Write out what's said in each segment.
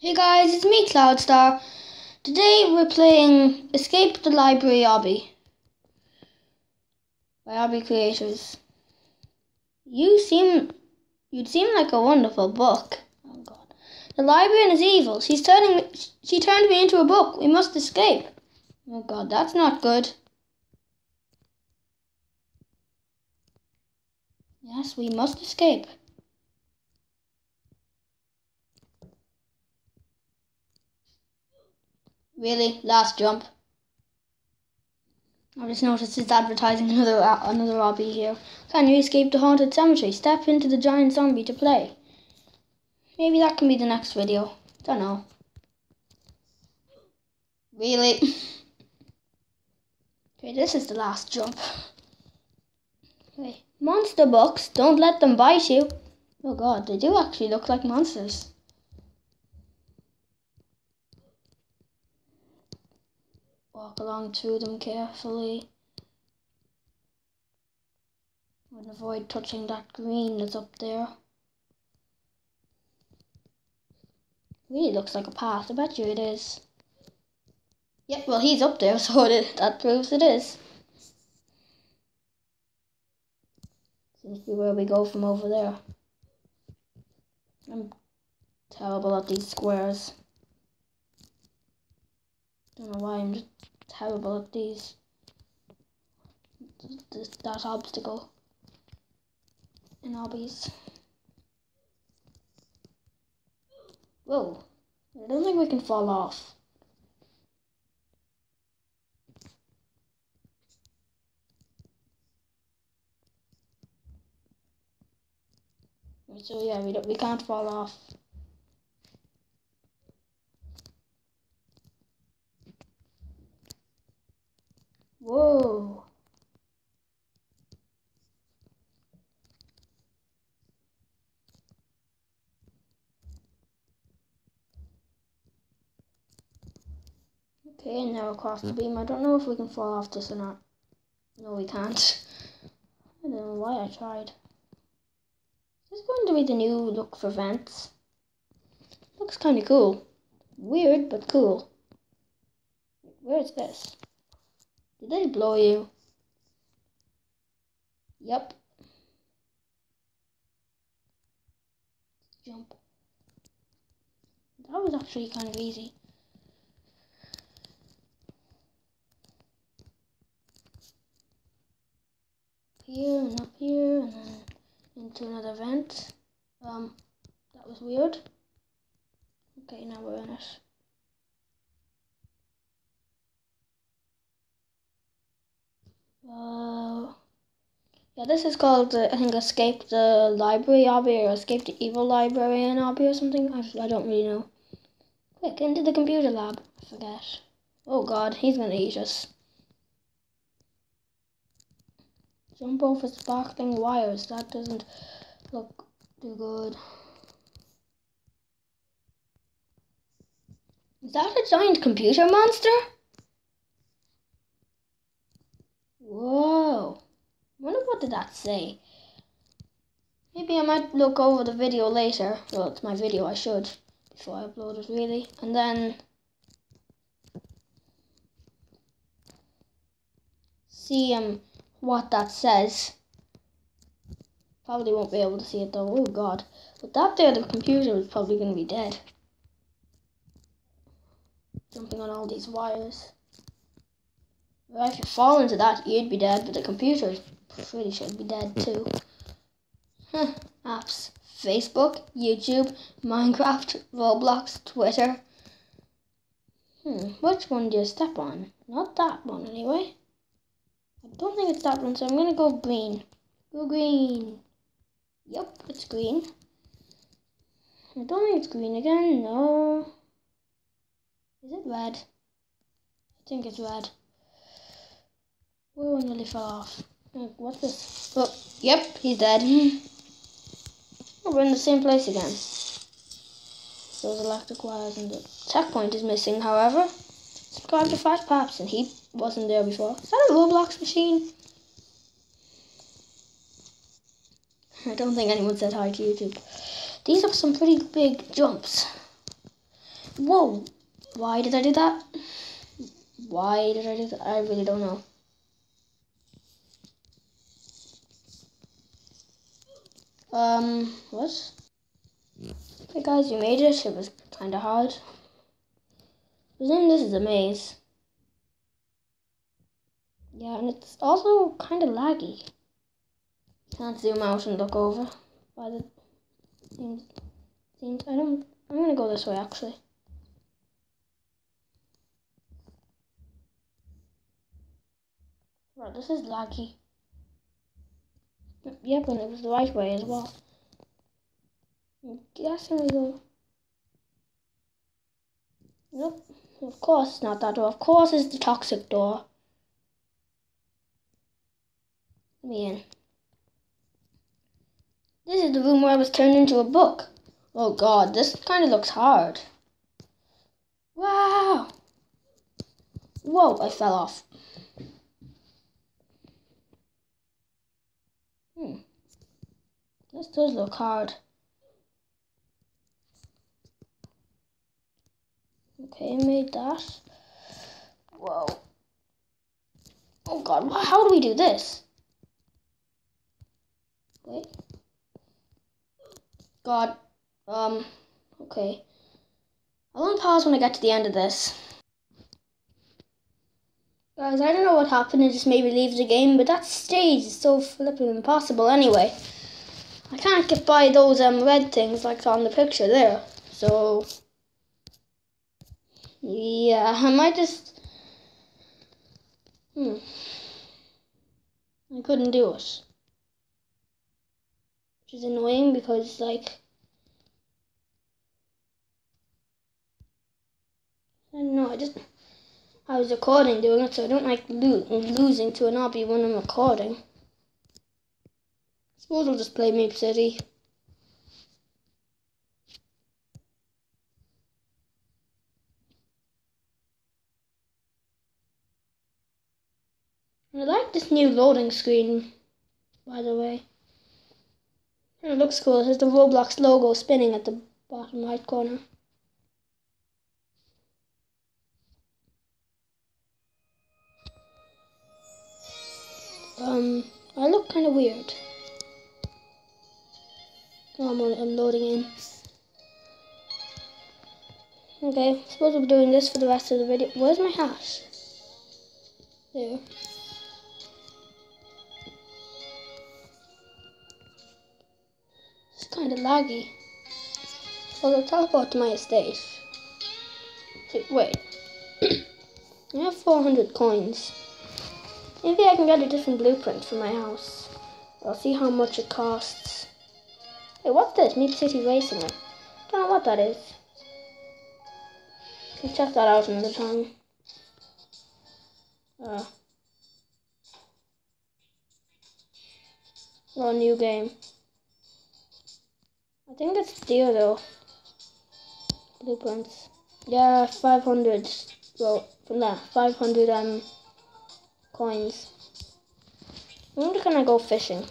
Hey guys, it's me, Cloudstar. Today we're playing Escape the Library Obby by Obby Creators. You'd seem like a wonderful book. Oh God, the librarian is evil. She turned me into a book. We must escape. Oh God, that's not good. Yes, we must escape. Really? Last jump. I just noticed it's advertising another obby here. Can you escape the haunted cemetery? Step into the giant zombie to play. Maybe that can be the next video. Don't know. Really? Okay, this is the last jump. Okay. Monster books. Don't let them bite you. Oh God, they do actually look like monsters. Walk along through them carefully. And avoid touching that green that's up there. Really looks like a path. I bet you it is. Yep, well he's up there, so that proves it is. Seems to be where we go from over there. I'm terrible at these squares. Don't know why, I'm just terrible at these. That obstacle in obbies. Whoa, I don't think we can fall off. So yeah, we can't fall off. Whoa. Okay, now across the beam. I don't know if we can fall off this or not. No, we can't. I don't know why I tried. Is this going to be the new look for vents? Looks kind of cool. Weird, but cool. Where's this? Did they blow you? Yep. Jump. That was actually kind of easy. Here and up here and then into another vent. That was weird. Okay, now we're in it. Yeah, this is called, I think, Escape the Library Obby or Escape the Evil Librarian Obby or something. I don't really know. Quick, into the computer lab. I forget. Oh God, he's gonna eat us. Jump over sparkling wires. That doesn't look too good. Is that a giant computer monster? Whoa. I wonder what did that say? Maybe I might look over the video later. Well, it's my video, I should. Before I upload it, really. And then see what that says. Probably won't be able to see it though. Oh God. But that there, the computer is probably going to be dead. Jumping on all these wires. Well, if you fall into that, you'd be dead, but the computer pretty should be dead too. Apps. Facebook, YouTube, Minecraft, Roblox, Twitter. Which one do you step on? Not that one anyway. I don't think it's that one, so I'm going to go green. Go green. Yep, it's green. I don't think it's green again. No. Is it red? I think it's red. Whoa, I nearly fell off. What's this? Oh, yep, he's dead. Oh, we're in the same place again. Those electric wires and the checkpoint is missing, however. Subscribe to Fast Paps, and he wasn't there before. Is that a Roblox machine? I don't think anyone said hi to YouTube. These are some pretty big jumps. Whoa! Why did I do that? Why did I do that? I really don't know. What? Okay guys, you made it. It was kinda hard. But then this is a maze. Yeah, and it's also kinda laggy. Can't zoom out and look over. By the seems I'm gonna go this way actually. Right, this is laggy. Yep, and it was the right way as well. I'm guessing we go. Nope. Of course it's not that door. Of course it's the toxic door. Let me in. This is the room where I was turned into a book. Oh god, this kind of looks hard. Wow! Whoa, I fell off. This does look hard. Okay, I made that. Whoa. Oh god, how do we do this? Wait. God. Okay. I'll pause when I get to the end of this. Guys, I don't know what happened. It just made me leave the game, but that stage is so flipping impossible anyway. I can't get by those red things like on the picture there. So, yeah, I might just... I couldn't do it. Which is annoying because, like... I don't know, I was recording doing it, so I don't like losing to an obby when I'm recording. I suppose I'll just play Mape City. I like this new loading screen, by the way. And it looks cool. It has the Roblox logo spinning at the bottom right corner. I look kind of weird. Oh, I'm loading in. Okay, I suppose I'm doing this for the rest of the video. Where's my hat? There. It's kind of laggy. Well, I'll teleport to my estate. Wait. I have 400 coins. Maybe I can get a different blueprint for my house. I'll see how much it costs. Hey, what's this? Mape City Racing. I don't know what that is. Let's check that out another time. Oh, new game. I think it's dear though. Blueprints. Yeah, 500. Well, from that, 500 coins. I'm just gonna go fishing.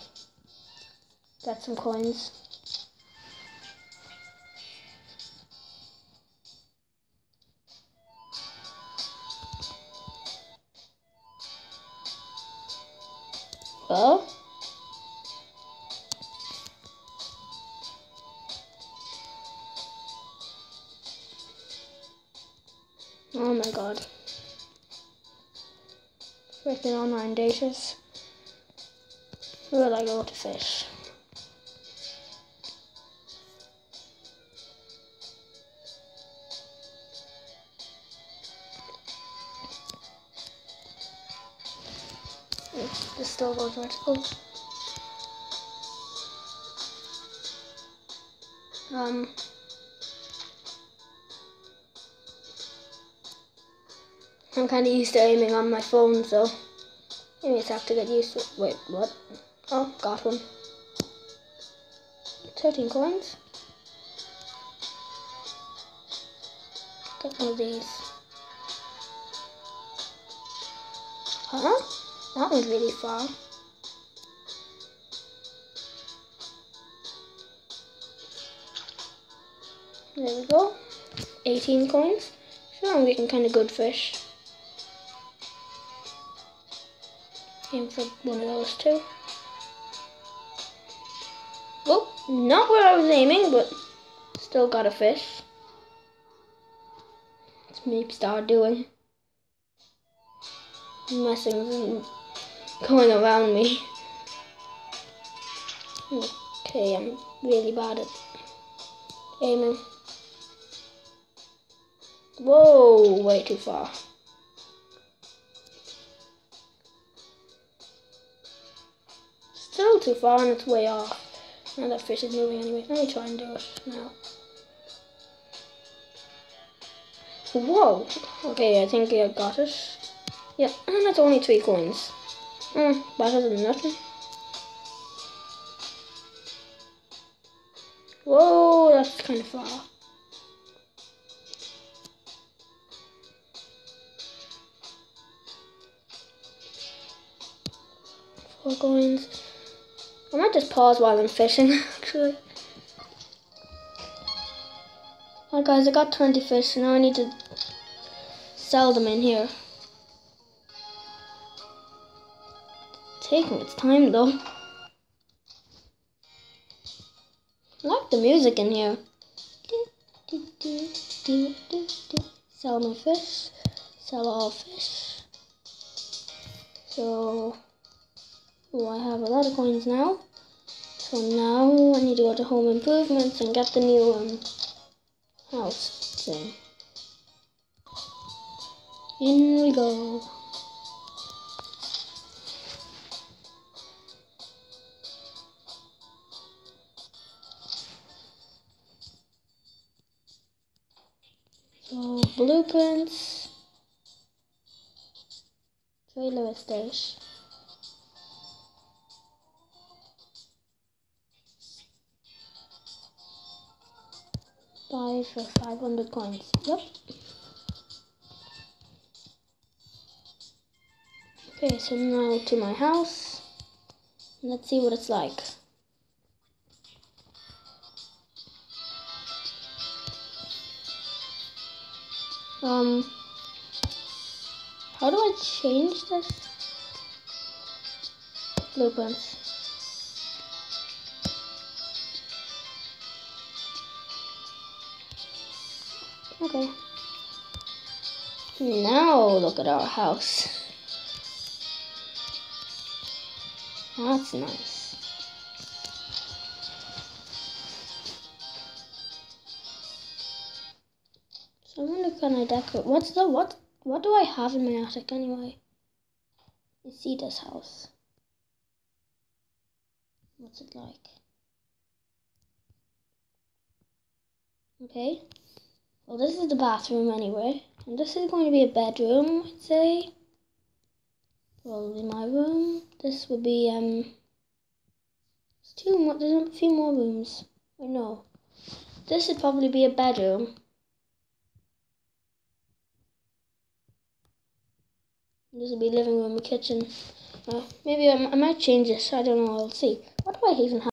Get some coins. Well. Oh my god. Freaking online datas. Where will I go to fish? This still goes vertical. I'm kind of used to aiming on my phone, so maybe it's have to get used to it. Wait, what? Oh, got one. 13 coins. Get one of these. Huh? That went really far. There we go. 18 coins. So I'm getting kind of good fish. Aim for one of those too. Oh, not where I was aiming, but still got a fish. What's me start doing? Messing and going around me. Okay, I'm really bad at aiming. Whoa, way too far. Still too far and it's way off. Now that fish is moving anyway. Let me try and do it now. Whoa! Okay, I think I got it. Yeah, and it's only 3 coins. Better than nothing. Whoa, that's kind of far. Four coins. I might just pause while I'm fishing, actually. Alright guys, I got 20 fish, now I need to sell them in here. Taking its time though. I like the music in here. Sell my fish. Sell all fish. So, I have a lot of coins now. So now I need to go to Home Improvements and get the new house thing. In we go. So blueprints, trailer estate. Buy for 500 coins. Yep. Okay, so now to my house. Let's see what it's like. How do I change this? Blueprints. Okay. Now look at our house. That's nice. So I wonder, can I decorate? What do I have in my attic anyway? You see this house. What's it like? Okay. Well, this is the bathroom anyway. And this is going to be a bedroom, I'd say. Probably my room. This would be, there's a few more rooms. Or no. This would probably be a bedroom. This would be living room, a kitchen. Maybe I might change this. I don't know. I'll see. What do I even have?